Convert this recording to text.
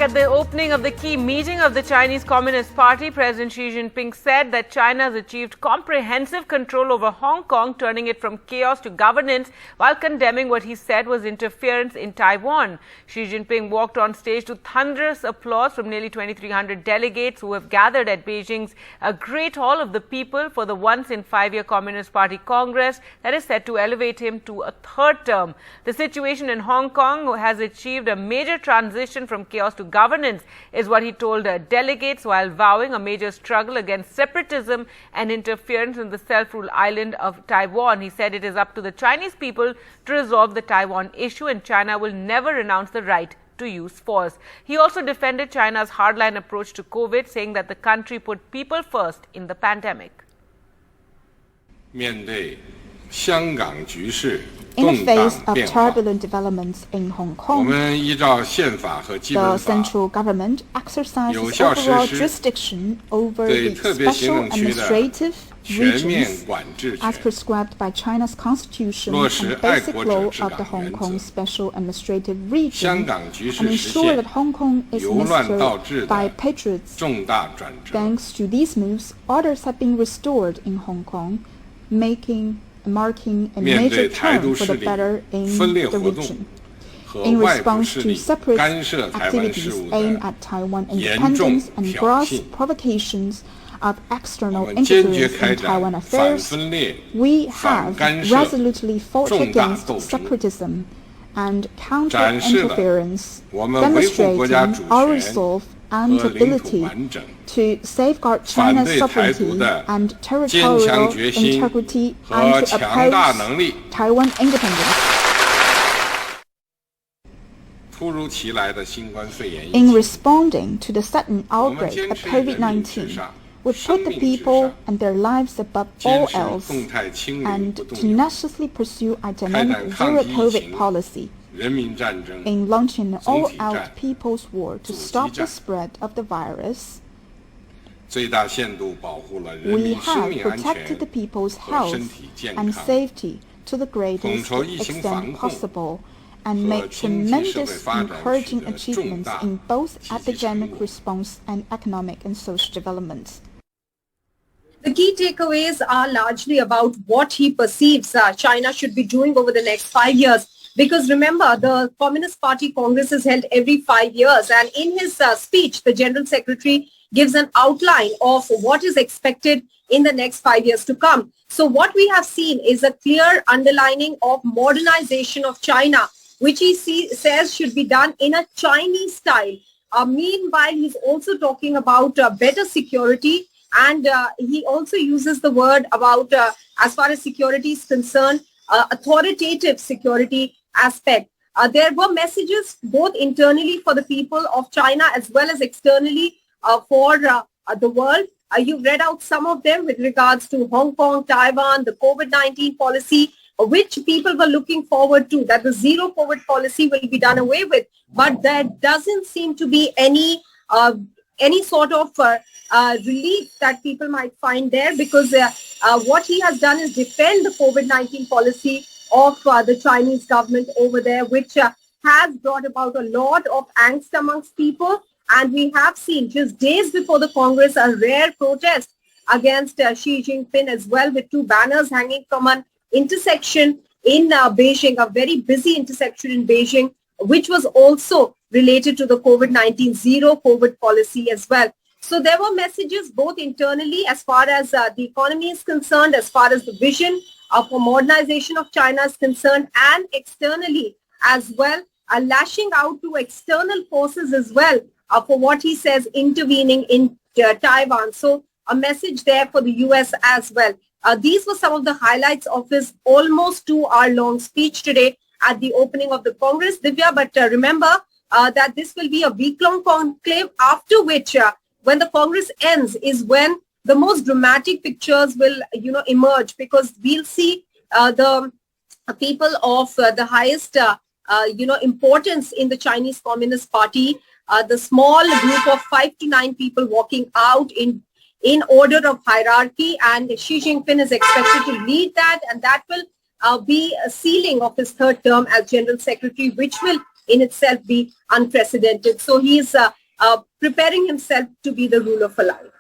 at the opening of the key meeting of the Chinese Communist Party, President Xi Jinping said that China has achieved comprehensive control over Hong Kong, turning it from chaos to governance, while condemning what he said was interference in Taiwan. Xi Jinping walked on stage to thunderous applause from nearly 2,300 delegates who have gathered at Beijing's Great Hall of the People for the once-in-5-year Communist Party Congress that is set to elevate him to a third term. The situation in Hong Kong has achieved a major transition from chaos to governance, is what he told delegates, while vowing a major struggle against separatism and interference in the self-rule island of Taiwan. He said it is up to the Chinese people to resolve the Taiwan issue, and China will never renounce the right to use force. He also defended China's hardline approach to COVID, saying that the country put people first in the pandemic. 面对香港局势 In the face of turbulent developments in Hong Kong, the central government exercises overall jurisdiction over the special administrative regions as prescribed by China's constitution and basic law of the Hong Kong Special Administrative Region, and ensure that Hong Kong is administered by patriots. Thanks to these moves, orders have been restored in Hong Kong, marking a major turn for the better in the region. In response to separatist activities aimed at Taiwan independence and gross provocations of external interference in Taiwan affairs, we have resolutely fought against separatism and counter-interference, demonstrating our resolve and ability to safeguard China's sovereignty and territorial integrity and to oppose Taiwan independence. In responding to the sudden outbreak of COVID-19, we put the people and their lives above all else and tenaciously pursue a dynamic zero-COVID policy. In launching an all-out people's war to stop the spread of the virus, we have protected the people's health and safety to the greatest extent possible and made tremendous encouraging achievements in both epidemic response and economic and social development. The key takeaways are largely about what he perceives China should be doing over the next 5 years. Because remember, the Communist Party Congress is held every 5 years, and in his speech, the General Secretary gives an outline of what is expected in the next 5 years to come. So what we have seen is a clear underlining of modernization of China, which he says should be done in a Chinese style. Meanwhile, he's also talking about better security, and he also uses the word about, as far as security is concerned, authoritative security aspect. There were messages both internally for the people of China as well as externally for the world. You've read out some of them with regards to Hong Kong, Taiwan, the COVID-19 policy, which people were looking forward to, that the zero COVID policy will be done away with. But there doesn't seem to be any sort of relief that people might find there, because what he has done is defend the COVID-19 policy of the Chinese government over there, which has brought about a lot of angst amongst people. And we have seen just days before the Congress a rare protest against Xi Jinping as well, with 2 banners hanging from an intersection in Beijing, a very busy intersection in Beijing, which was also related to the COVID-19 zero COVID policy as well. So there were messages both internally as far as the economy is concerned, as far as the vision for modernization of China is concerned, and externally as well, lashing out to external forces as well for what he says intervening in Taiwan. So a message there for the US as well. These were some of the highlights of his almost 2-hour-long speech today at the opening of the Congress, Divya. But remember that this will be a week-long conclave, after which when the Congress ends is when the most dramatic pictures will, emerge, because we'll see the people of the highest, importance in the Chinese Communist Party, the small group of 5 to 9 people walking out in order of hierarchy, and Xi Jinping is expected to lead that, and that will be a sealing of his third term as General Secretary, which will in itself be unprecedented. So he is preparing himself to be the ruler for life.